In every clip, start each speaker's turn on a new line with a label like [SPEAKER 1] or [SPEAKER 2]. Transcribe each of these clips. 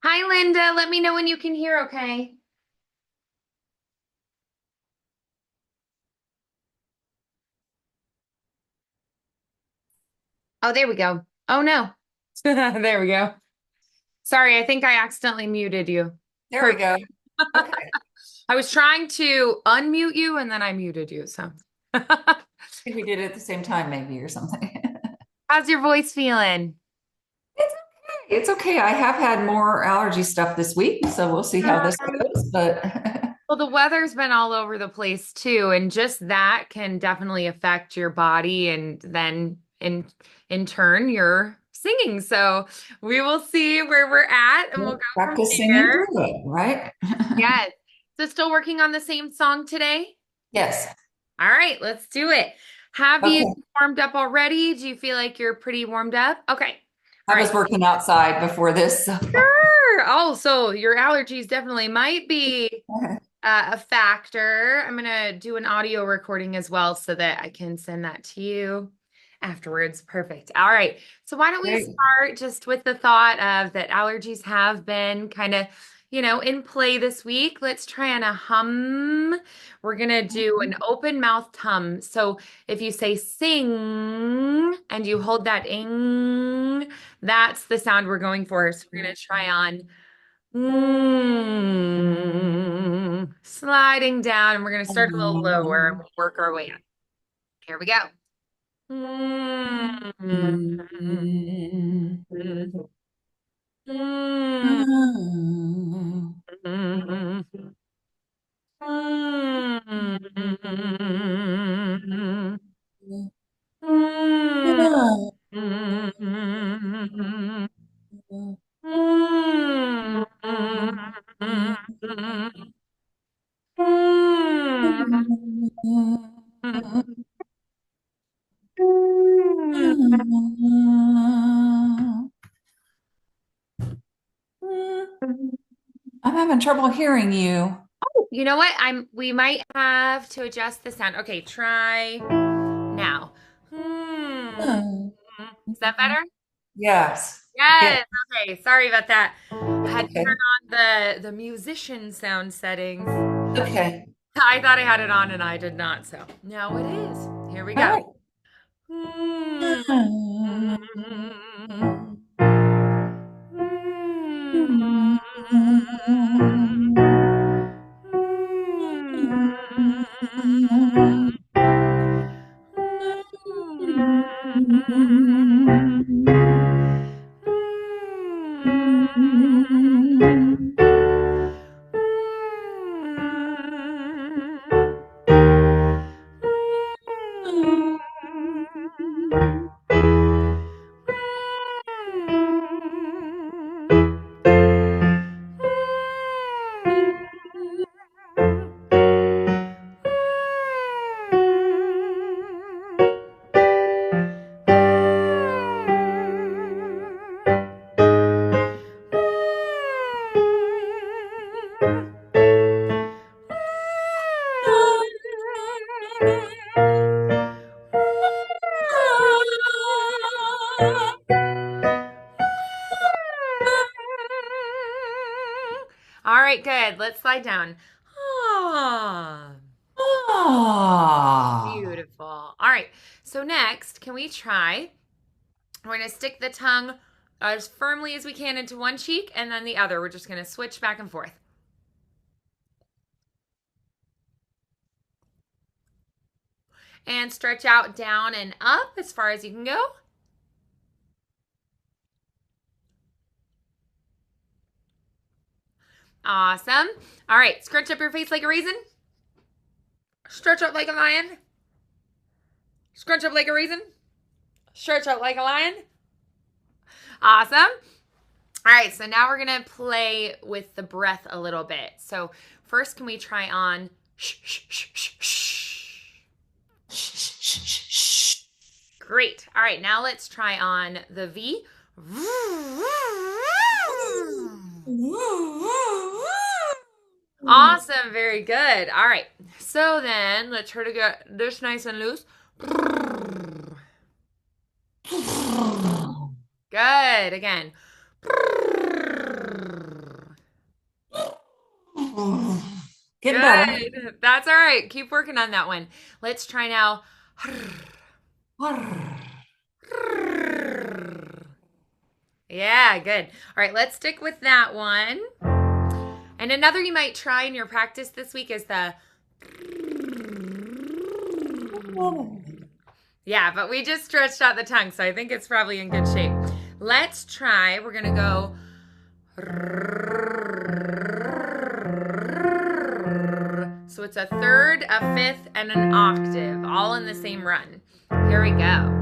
[SPEAKER 1] Hi, Linda. Let me know when you can hear, okay? Oh, there we go. Oh, no. There we go. Sorry, I think I accidentally muted you.
[SPEAKER 2] There we
[SPEAKER 1] Perfect.
[SPEAKER 2] go. Okay.
[SPEAKER 1] I was trying to unmute you and then I muted you. So,
[SPEAKER 2] I think we did it at the same time, maybe, or something.
[SPEAKER 1] how's your voice feeling?
[SPEAKER 2] It's okay. It's okay. I have had more allergy stuff this week, so we'll see how this goes. But
[SPEAKER 1] Well, the weather's been all over the place too, and just that can definitely affect your body and then in turn your singing. So we will see where we're at and we'll go from
[SPEAKER 2] practice singing
[SPEAKER 1] there.
[SPEAKER 2] through it, right?
[SPEAKER 1] Yes. So still working on the same song today?
[SPEAKER 2] Yes.
[SPEAKER 1] All right, let's do it. Have you
[SPEAKER 2] Okay.
[SPEAKER 1] warmed up already? Do you feel like you're pretty warmed up? Okay. All
[SPEAKER 2] I
[SPEAKER 1] right.
[SPEAKER 2] was working outside before this, so.
[SPEAKER 1] Sure. Oh, so your allergies definitely might be a factor. I'm gonna do an audio recording as well so that I can send that to you afterwards. Perfect. All right. So why don't we
[SPEAKER 2] Great.
[SPEAKER 1] start just with the thought of that allergies have been kind of, in play this week. Let's try on a hum. We're gonna do an open mouthed hum. So if you say sing and you hold that ing, that's the sound we're going for. So we're gonna try on sliding down, and we're going to start a little lower and we'll work our way up. Here we go.
[SPEAKER 2] I'm having trouble hearing you.
[SPEAKER 1] You know what? We might have to adjust the sound. Okay, try now. Is that better?
[SPEAKER 2] Yes. Yeah.
[SPEAKER 1] Yes. Okay. Sorry about that. I had to turn
[SPEAKER 2] Okay.
[SPEAKER 1] on the musician sound settings.
[SPEAKER 2] Okay.
[SPEAKER 1] I thought I had it on and I did not. So now it is. Here we
[SPEAKER 2] All
[SPEAKER 1] go.
[SPEAKER 2] right.
[SPEAKER 1] All right, good. Let's slide down. Ah,
[SPEAKER 2] Ah.
[SPEAKER 1] beautiful. All right. So next, can we try? We're going to stick the tongue as firmly as we can into one cheek and then the other. We're just going to switch back and forth. And stretch out down and up as far as you can go. Awesome. All right, scrunch up your face like a raisin. Stretch up like a lion. Scrunch up like a raisin. Stretch up like a lion. Awesome. All right, so now we're going to play with the breath a little bit. So first, can we try on shh, shh, shh, shh, shh. Great. All right, now let's try on the V. Awesome. Very good. All right. So then let's try to get this nice and loose. Good. Again.
[SPEAKER 2] Getting better.
[SPEAKER 1] Good. That's all right. Keep working on that one. Let's try now. Yeah, good. All right, let's stick with that one. And another you might try in your practice this week is the... Yeah, but we just stretched out the tongue, so I think it's probably in good shape. Let's try. We're going to go... So it's a third, a fifth, and an octave, all in the same run. Here we go.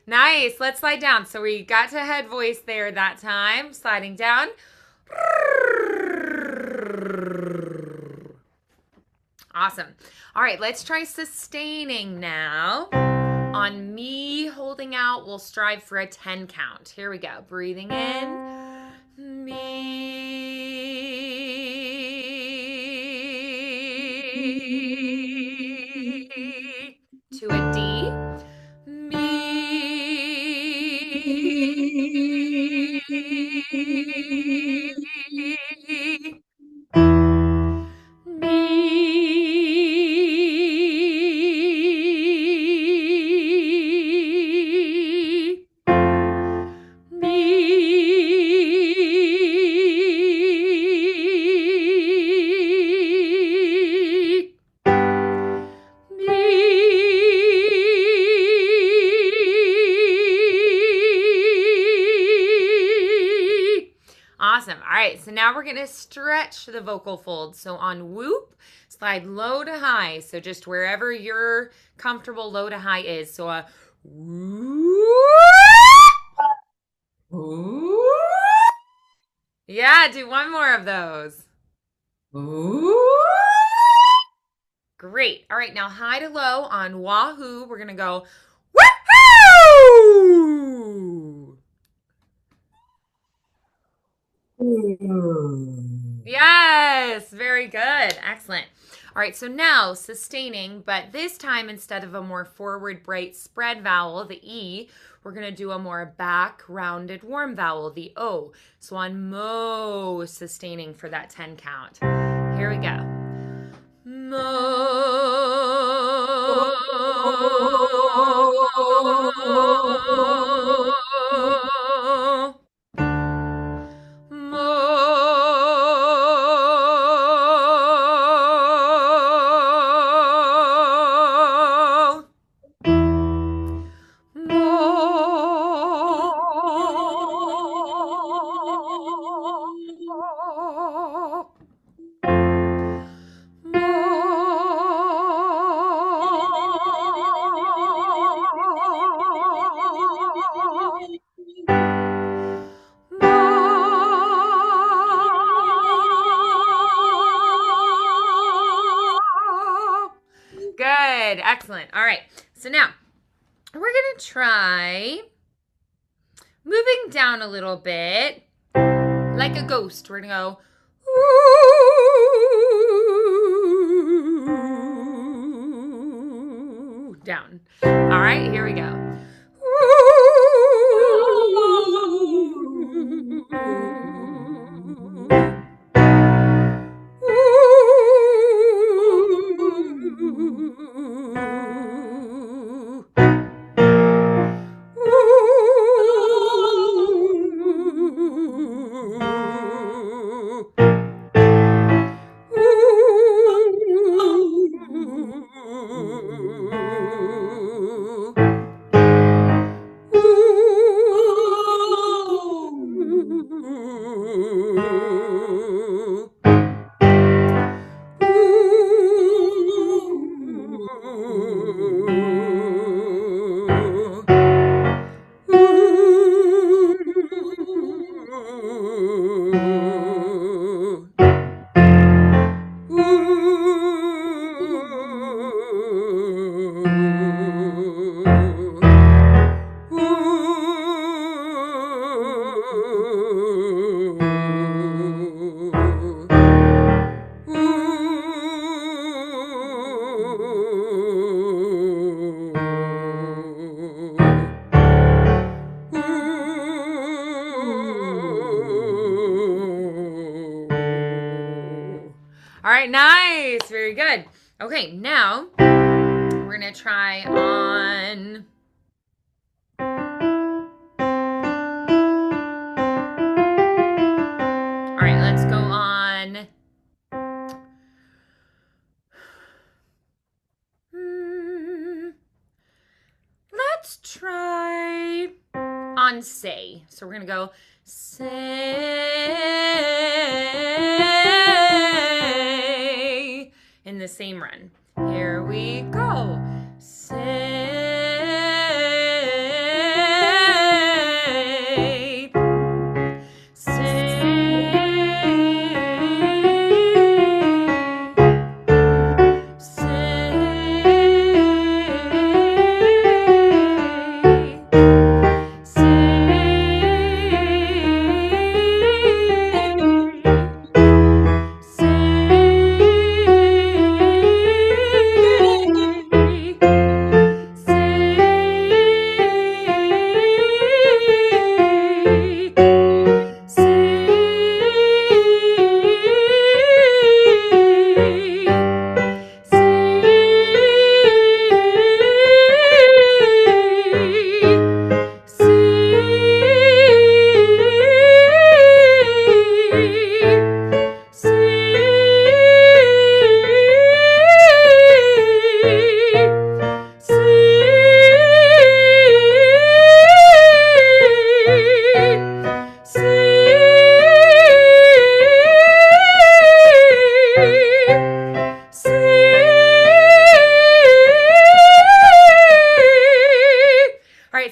[SPEAKER 1] Nice. Let's slide down. So we got to head voice there that time. Sliding down. Awesome. All right, let's try sustaining now. On me holding out, we'll strive for a 10 count. Here we go. Breathing in. Me. To a D. Awesome. All right, so now we're going to stretch the vocal folds. So on whoop, slide low to high. So just wherever your comfortable low to high is. So a whoop.
[SPEAKER 2] Ooh.
[SPEAKER 1] Yeah, do one more of those.
[SPEAKER 2] Ooh.
[SPEAKER 1] Great. All right, now high to low on wahoo. We're going to go woohoo. Yes, very good. Excellent. All right, so now sustaining, but this time instead of a more forward, bright, spread vowel, the E, we're going to do a more back, rounded, warm vowel, the O. So on mo, sustaining for that 10 count. Here we go. Mo. Good. Excellent. All right. So now we're going to try moving down a little bit like a ghost. We're going to go ooh, down. All right. Here we go. Ooh. right, nice. Very good. Okay, now we're going to try on. All right, let's go on. Let's try on say. So we're going to go say in the same run. Here we go. Say.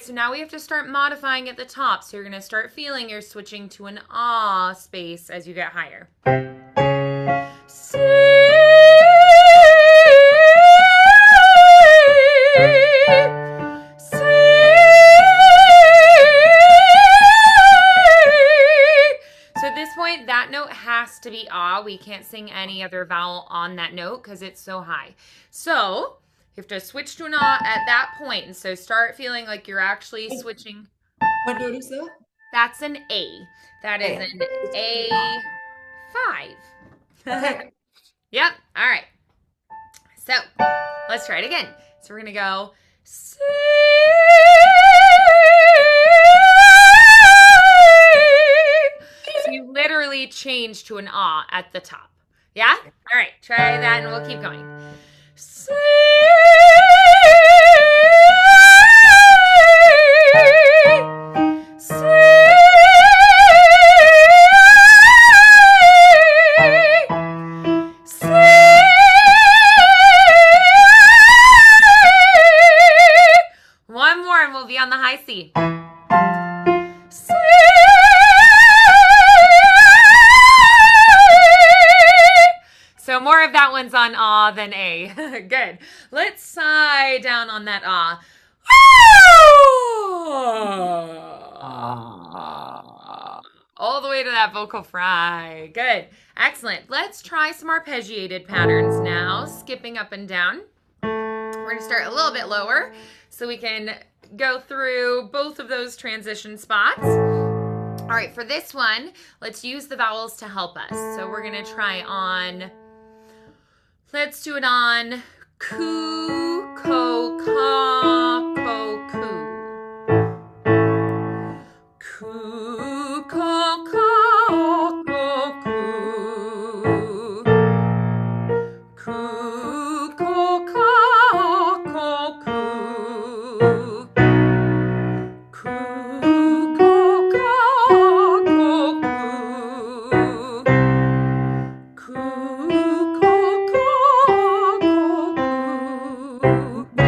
[SPEAKER 1] So now we have to start modifying at the top. So you're going to start feeling you're switching to an ah space as you get higher. So at this point, that note has to be ah. We can't sing any other vowel on that note because it's so high. So you have to switch to an ah at that point. And so start feeling like you're actually switching.
[SPEAKER 2] What note is that?
[SPEAKER 1] That's an A. That is an A5.
[SPEAKER 2] Okay.
[SPEAKER 1] Yep. All right. So let's try it again. So we're going to go C. So you literally change to an ah at the top. Yeah? All right. Try that and we'll keep going. C. One more and we'll be on the high C. So more of that one's on ah than A. Good. Let's sigh down on that ah. All the way to that vocal fry. Good. Excellent. Let's try some arpeggiated patterns now, skipping up and down. We're going to start a little bit lower so we can go through both of those transition spots. All right, for this one, let's use the vowels to help us. So we're going to try on, let's do it on coo, ko, ka, ko, coo. Coo, ko, ka, ko, coo. Coo, ko, ka, ko, coo. Coo, ko, ka, ko, coo. Coo, ko, ka, ko, coo.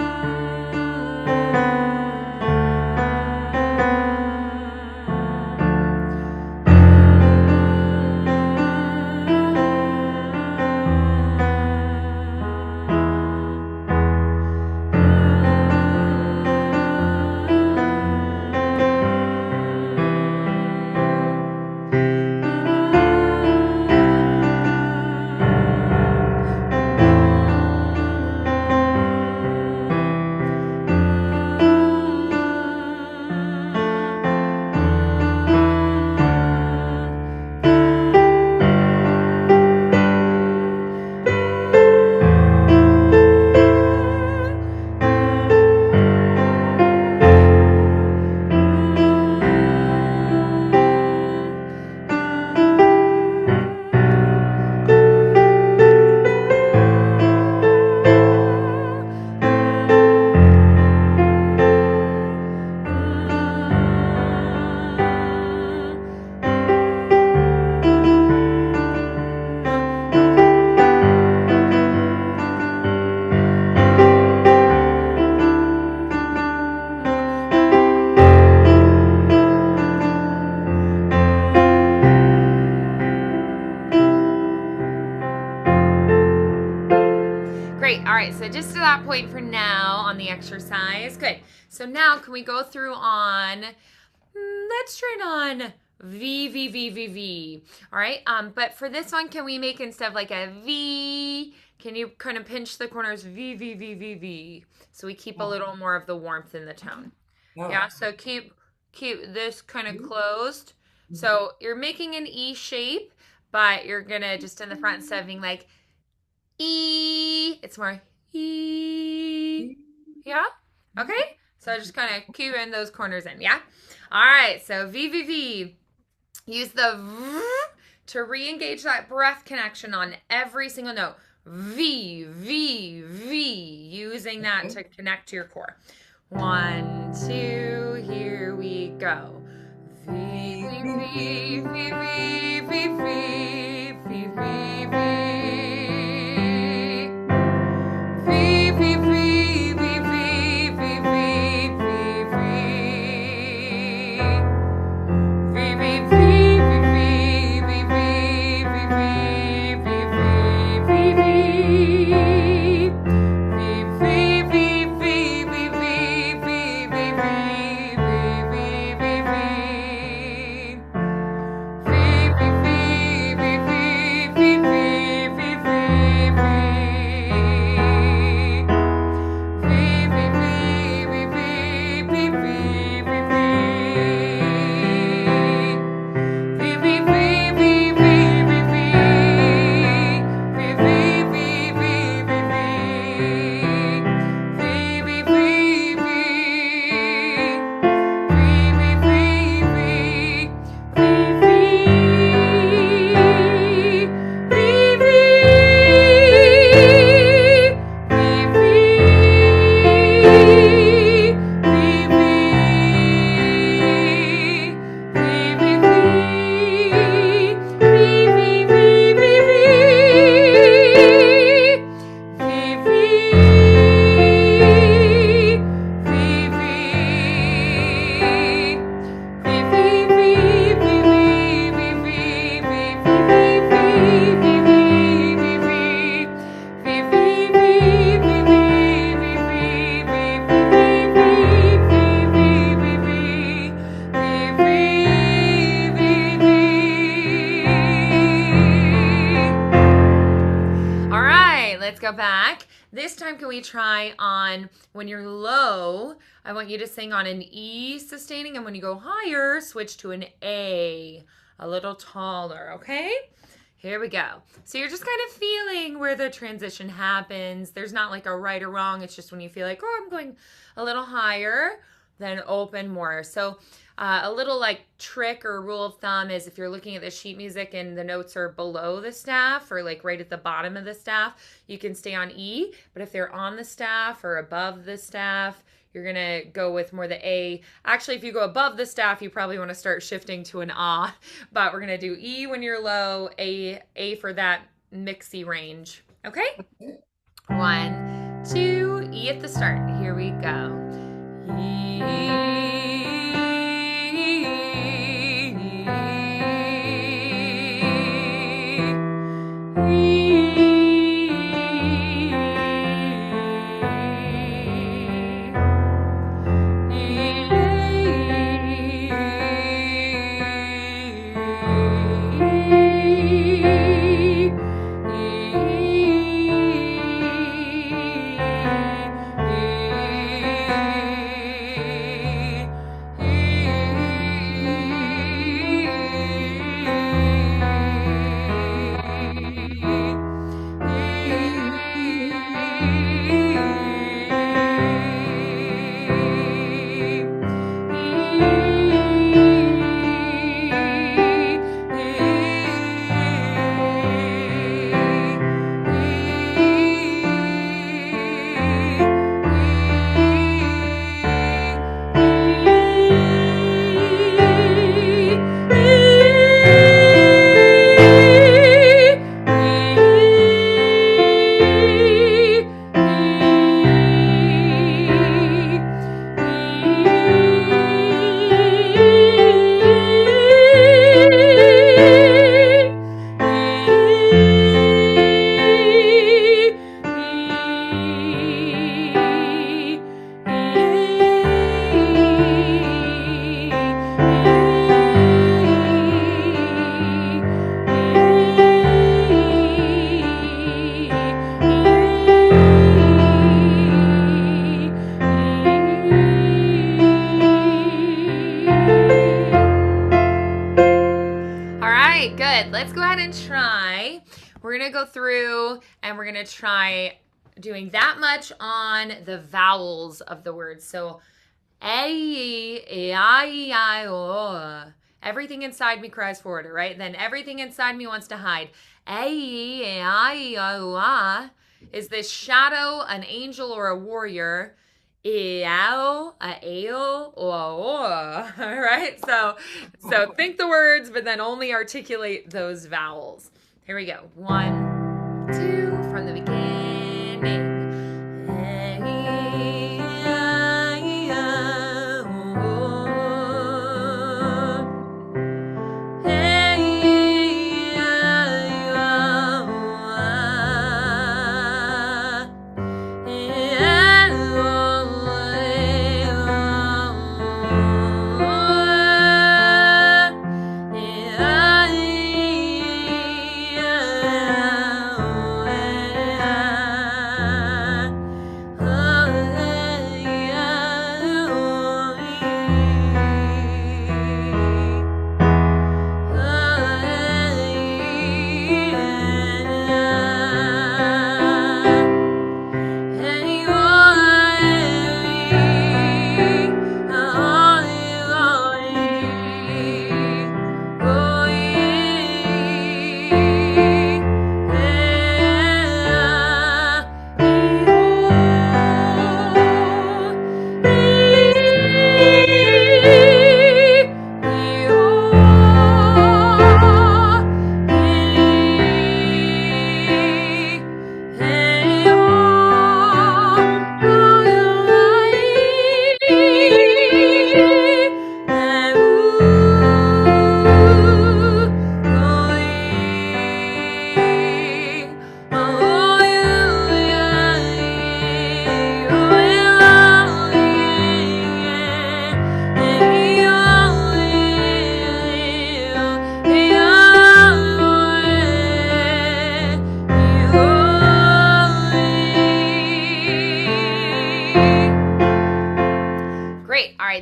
[SPEAKER 1] on the exercise. Good. So now can we go through on, let's try it on V, V, V, V, V. All right. But for this one, can we make instead of like a V, can you kind of pinch the corners V, V, V, V, V? So we keep a little more of the warmth in the tone. Yeah. So keep this kind of closed. So you're making an E shape, but you're going to just in the front instead of being like E, it's more E. Yeah? Okay? So just kind of cue in those corners in. Yeah? All right. So V, V, V. Use the V to re-engage that breath connection on every single note. V, V, V. Using that to connect to your core. 1, 2, here we go. V, V, V, V, V, V, V, V, V, V. Back. This time, can we try on when you're low, I want you to sing on an E sustaining, and when you go higher, switch to an A little taller, okay? Here we go. So you're just kind of feeling where the transition happens. There's not like a right or wrong. It's just when you feel like, oh, I'm going a little higher, then open more. So a little like trick or rule of thumb is if you're looking at the sheet music and the notes are below the staff or like right at the bottom of the staff, you can stay on E. But if they're on the staff or above the staff, you're going to go with more the A. Actually, if you go above the staff, you probably want to start shifting to an Ah. But we're going to do E when you're low, A for that mixy range. Okay? 1, 2, E at the start. Here we go. E. we're going to go through and we're going to try doing that much on the vowels of the words. So, A, E, I, E, I, O. Everything inside me cries for order, right? Then everything inside me wants to hide. A, E, I, E, I, O, A. Is this shadow, an angel, or a warrior? Eow, a eo, or right? So think the words, but then only articulate those vowels. Here we go. 1, 2, from the beginning.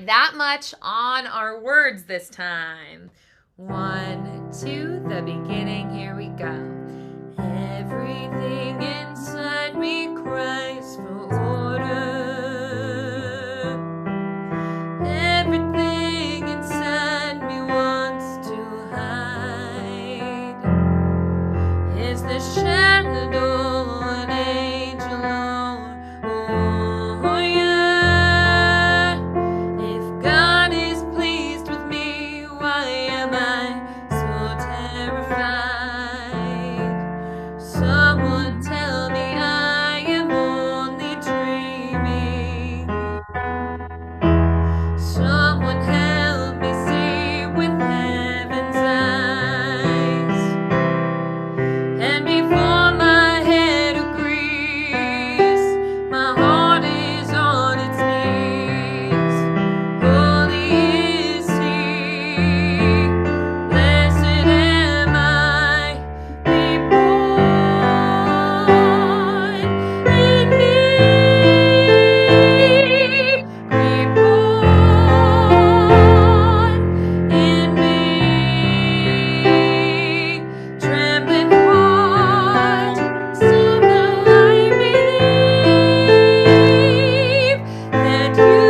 [SPEAKER 1] That much on our words this time. 1, 2, the beginning, here we go. Everything inside me cries for order. Everything inside me wants to hide. Is the shadow an angel or yeah? Someone tell me I am only dreaming. Someone help me see with heaven's eyes. And before my head agrees, my heart is on its knees. Holy is He, blessed am I, be born in me, be born in me. Trembling heart, somehow I believe that you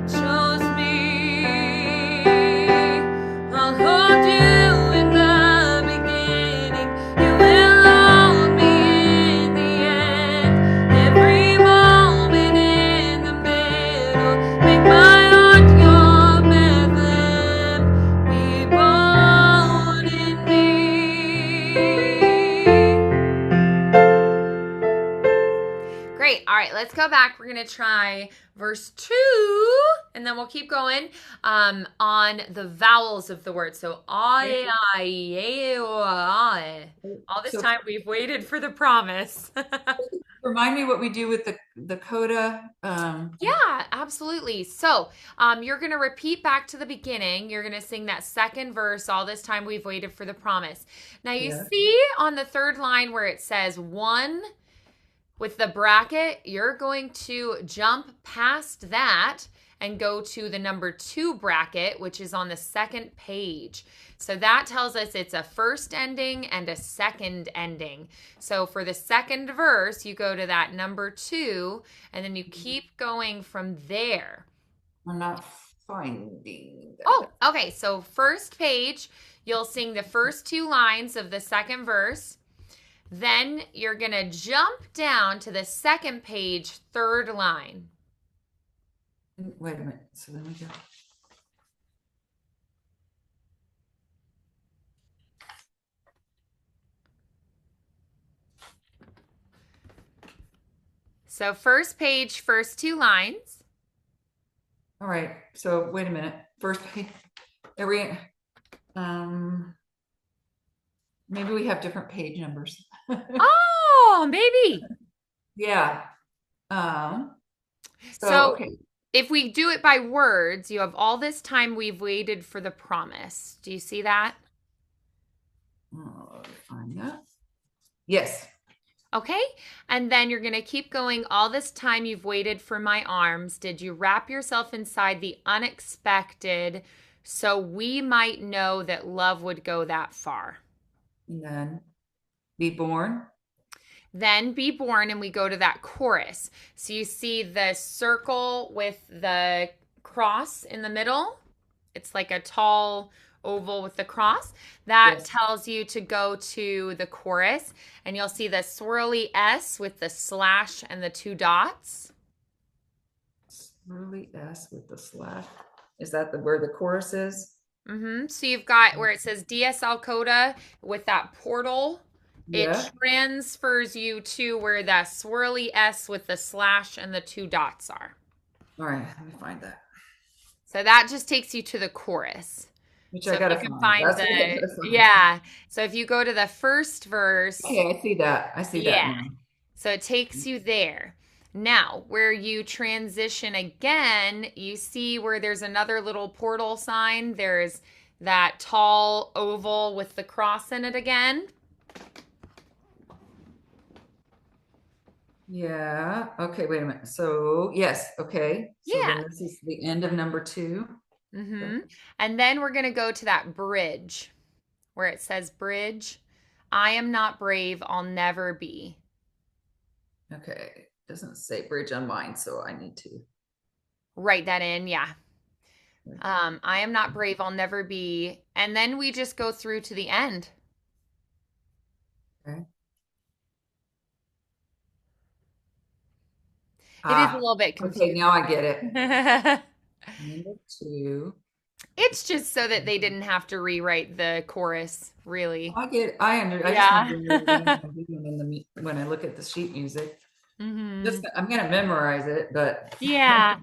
[SPEAKER 1] chose me. I'll hold you in the beginning. You will hold me in the end. Every moment in the middle. Make my heart your Bethlehem. Be born in me. Great. All right, let's go back. We're going to try verse 2, and then we'll keep going on the vowels of the word. So, I, E, O, I. All this
[SPEAKER 2] So-
[SPEAKER 1] time we've waited for the promise.
[SPEAKER 2] Remind me what we do with the coda.
[SPEAKER 1] Yeah, absolutely. So, you're going to repeat back to the beginning. You're going to sing that second verse, all this time we've waited for the promise. Now, you
[SPEAKER 2] Yeah.
[SPEAKER 1] see on the third line where it says 1 with the bracket, you're going to jump past that and go to the number 2 bracket, which is on the second page. So that tells us it's a first ending and a second ending. So for the second verse, you go to that number 2, and then you keep going from there.
[SPEAKER 2] I'm not finding that.
[SPEAKER 1] Oh, okay. So first page, you'll sing the first 2 lines of the second verse. Then you're going to jump down to the second page, third line.
[SPEAKER 2] Wait a minute. So let me go.
[SPEAKER 1] So first page, first 2 lines.
[SPEAKER 2] All right. So wait a minute. First page. Maybe we have different page numbers.
[SPEAKER 1] Oh, maybe.
[SPEAKER 2] Yeah.
[SPEAKER 1] So
[SPEAKER 2] okay.
[SPEAKER 1] if we do it by words, you have all this time we've waited for the promise. Do you see that?
[SPEAKER 2] Let me find that. Yes.
[SPEAKER 1] Okay. And then you're going to keep going. All this time you've waited for my arms. Did you wrap yourself inside the unexpected so we might know that love would go that far?
[SPEAKER 2] And then be born.
[SPEAKER 1] Then be born, and we go to that chorus. So you see the circle with the cross in the middle. It's like a tall oval with the cross. That
[SPEAKER 2] Yes.
[SPEAKER 1] tells you to go to the chorus, and you'll see the swirly S with the slash and the 2 dots.
[SPEAKER 2] Swirly S with the slash. Is that where the chorus is?
[SPEAKER 1] So you've got where it says DSL Coda with that portal.
[SPEAKER 2] Yeah.
[SPEAKER 1] It transfers you to where that swirly S with the slash and the 2 dots are.
[SPEAKER 2] All right. Let me find that.
[SPEAKER 1] So that just takes you to the chorus.
[SPEAKER 2] Which
[SPEAKER 1] So
[SPEAKER 2] I
[SPEAKER 1] if
[SPEAKER 2] gotta
[SPEAKER 1] you can
[SPEAKER 2] find.
[SPEAKER 1] find
[SPEAKER 2] That's what I gotta find.
[SPEAKER 1] yeah. So if you go to the first verse,
[SPEAKER 2] Okay, I see that. I see that
[SPEAKER 1] Yeah.
[SPEAKER 2] now.
[SPEAKER 1] so it takes you there. Now, where you transition again, you see where there's another little portal sign. There's that tall oval with the cross in it again.
[SPEAKER 2] Yeah. Okay, wait a minute. So yes, okay. So
[SPEAKER 1] Yeah.
[SPEAKER 2] then this is the end of number 2.
[SPEAKER 1] And then we're going to go to that bridge where it says bridge. I am not brave, I'll never be.
[SPEAKER 2] Okay. Doesn't say bridge on mine, so I need to.
[SPEAKER 1] Write that in, yeah. I am not brave, I'll never be. And then we just go through to the end.
[SPEAKER 2] Okay.
[SPEAKER 1] It is a little bit
[SPEAKER 2] Okay,
[SPEAKER 1] confusing.
[SPEAKER 2] now I get it. Number 2.
[SPEAKER 1] It's just so that they didn't have to rewrite the chorus, really.
[SPEAKER 2] I get. I just
[SPEAKER 1] Yeah.
[SPEAKER 2] want to know when I look at the sheet music. Just I'm gonna memorize it, but
[SPEAKER 1] Yeah.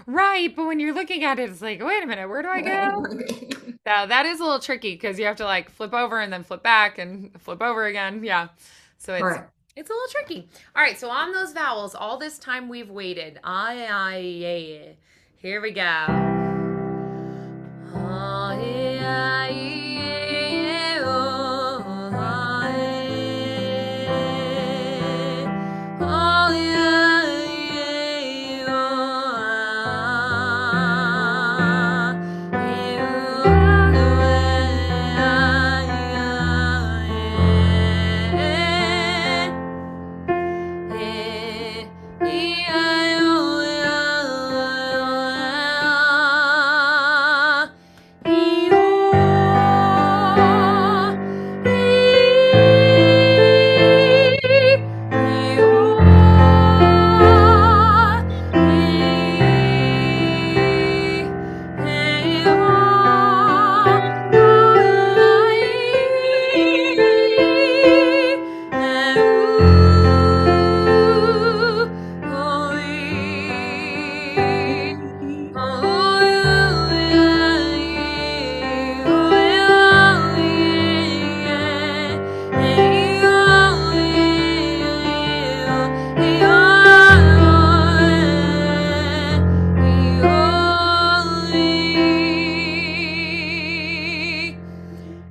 [SPEAKER 1] Right, but when you're looking at it, it's like, wait a minute, where do I go? So that is a little tricky because you have to like flip over and then flip back and flip over again. Yeah. So it's
[SPEAKER 2] All right.
[SPEAKER 1] it's a little tricky. All right, so on those vowels, all this time we've waited. Yeah. Here we go.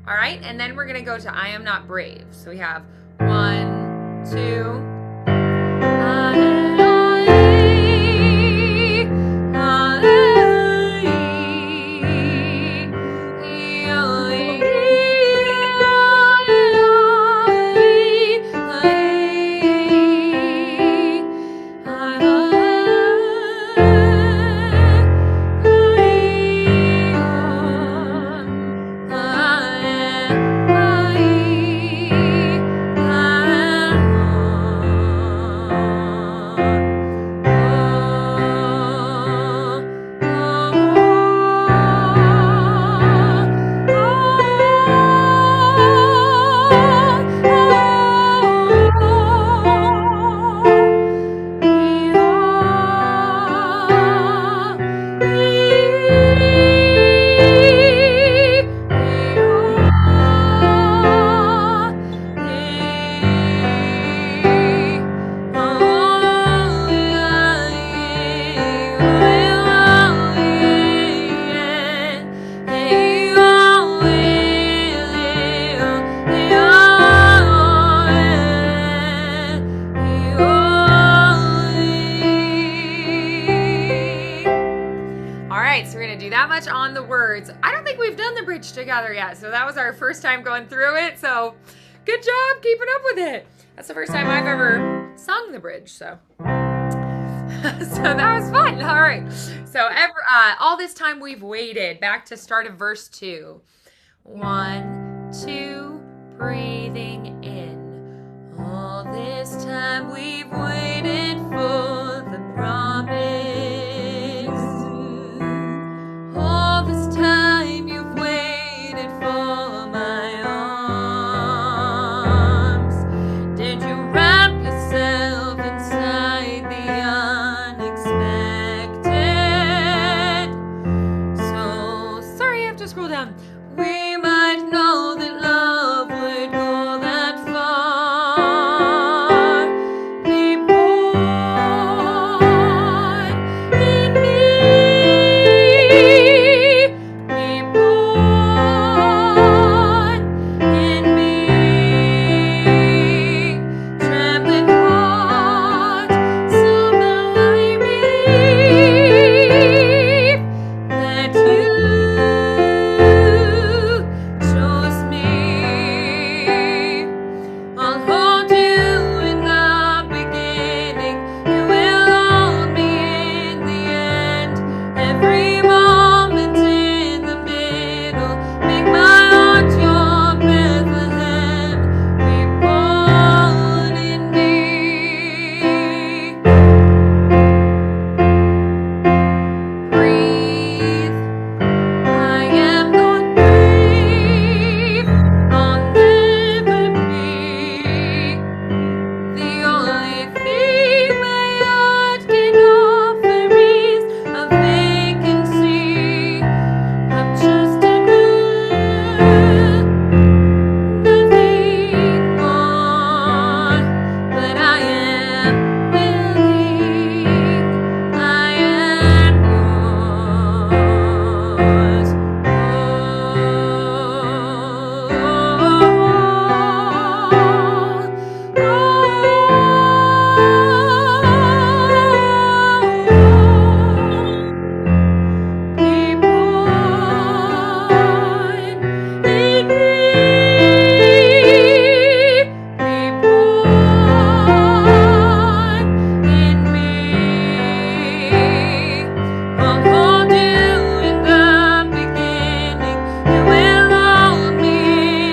[SPEAKER 1] All right, and then we're going to go to I am not brave. So we have 1, 2. much on the words. I don't think we've done the bridge together yet, so that was our first time going through it. So good job keeping up with it. That's the first time I've ever sung the bridge, so so that was fun. All right. So all this time we've waited. Back to start of verse 2. 1, 2, breathing in. All this time we've waited for the promise. All this time you've waited for my arms. Did you wrap yourself inside the unexpected? So sorry, I have to scroll down. We might know that love would go that far. Be born in me. Be born in me. Trembling heart, somehow I believe that you chose me. I'll hold you in the beginning. You will hold me in the end. Every moment in the middle. Make my heart your Bethlehem. Be born in me. Breathe. I am not brave. I'll never be. The only thing my heart can offer is a vacancy. I'm just a girl, nothing more. But I am willing. I am yours. Be born in me. Be born in me. I'll hold you in the beginning. You will hold me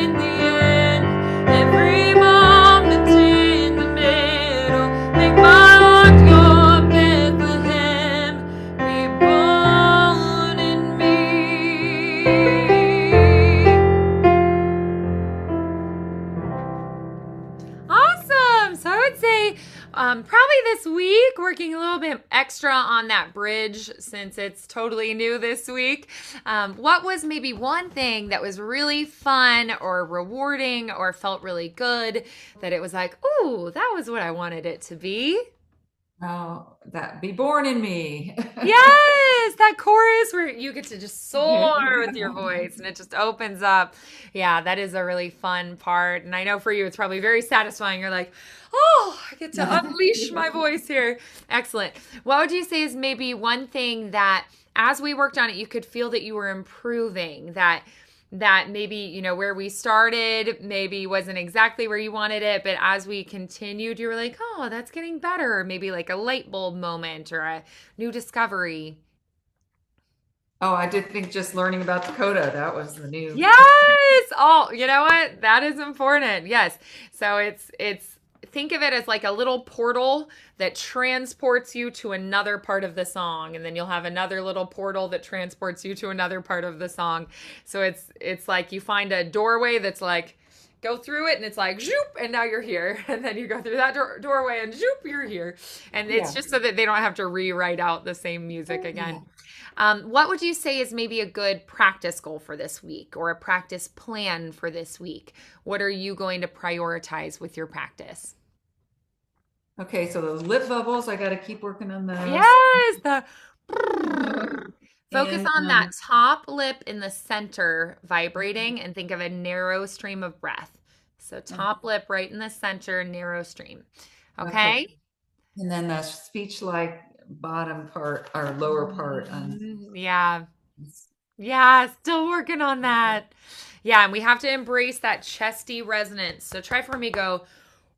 [SPEAKER 1] in the end. Every moment in the middle. Make my heart your Bethlehem. Be born in me. Awesome. So I would say probably this week, working a little bit extra on that bridge since it's totally new this week. What was maybe one thing that was really fun or rewarding or felt really good that it was like, ooh, that was what I wanted it to be?
[SPEAKER 2] Oh, that be born in me.
[SPEAKER 1] Yes, that chorus where you get to just soar with your voice and it just opens up. Yeah, that is a really fun part. And I know for you, it's probably very satisfying. You're like, oh, I get to unleash my voice here. Excellent. What would you say is maybe one thing that as we worked on it, you could feel that you were improving, that maybe, where we started maybe wasn't exactly where you wanted it, but as we continued, you were like, oh, that's getting better. Or maybe like a light bulb moment or a new discovery.
[SPEAKER 2] Oh, I did think just learning about Dakota, that was the new.
[SPEAKER 1] Yes. Oh, you know what? That is important. Yes. So it's think of it as like a little portal that transports you to another part of the song, and then you'll have another little portal that transports you to another part of the song. So it's like you find a doorway that's like go through it and it's like zoop and now you're here, and then you go through that doorway and zoop you're here, and it's
[SPEAKER 2] Yeah.
[SPEAKER 1] just so that they don't have to rewrite out the same music again. What would you say is maybe a good practice goal for this week or a practice plan for this week? What are you going to prioritize with your practice?
[SPEAKER 2] Okay, so those lip bubbles, I got to keep working on those.
[SPEAKER 1] Yes, the focus
[SPEAKER 2] And
[SPEAKER 1] on that top lip in the center vibrating and think of a narrow stream of breath. So top lip right in the center, narrow stream. Okay?
[SPEAKER 2] and then the speech like bottom part or lower part on
[SPEAKER 1] Yeah. Yeah, still working on that. Yeah, and we have to embrace that chesty resonance. So try for me, go,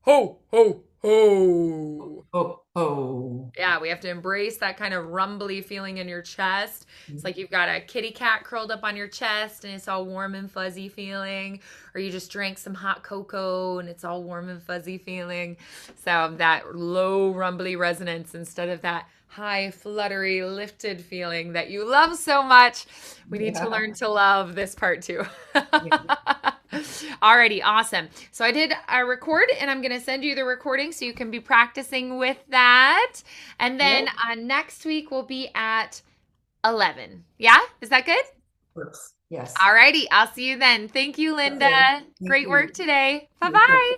[SPEAKER 1] ho, ho, ho.
[SPEAKER 2] Oh, oh.
[SPEAKER 1] Yeah, we have to embrace that kind of rumbly feeling in your chest. It's like you've got a kitty cat curled up on your chest and it's all warm and fuzzy feeling, or you just drank some hot cocoa and it's all warm and fuzzy feeling. So that low rumbly resonance instead of that high fluttery lifted feeling that you love so much. We need to
[SPEAKER 2] Yeah.
[SPEAKER 1] learn to love this part too.
[SPEAKER 2] Yeah.
[SPEAKER 1] Alrighty, awesome. So I did a record and I'm going to send you the recording so you can be practicing with that. And then
[SPEAKER 2] Yep.
[SPEAKER 1] next week we'll be at 11. Yeah? Is that good?
[SPEAKER 2] Works. Yes.
[SPEAKER 1] Alrighty, I'll see you then. Thank you, Linda.
[SPEAKER 2] Okay. Thank
[SPEAKER 1] Great work
[SPEAKER 2] you.
[SPEAKER 1] today.
[SPEAKER 2] You too.
[SPEAKER 1] Bye-bye.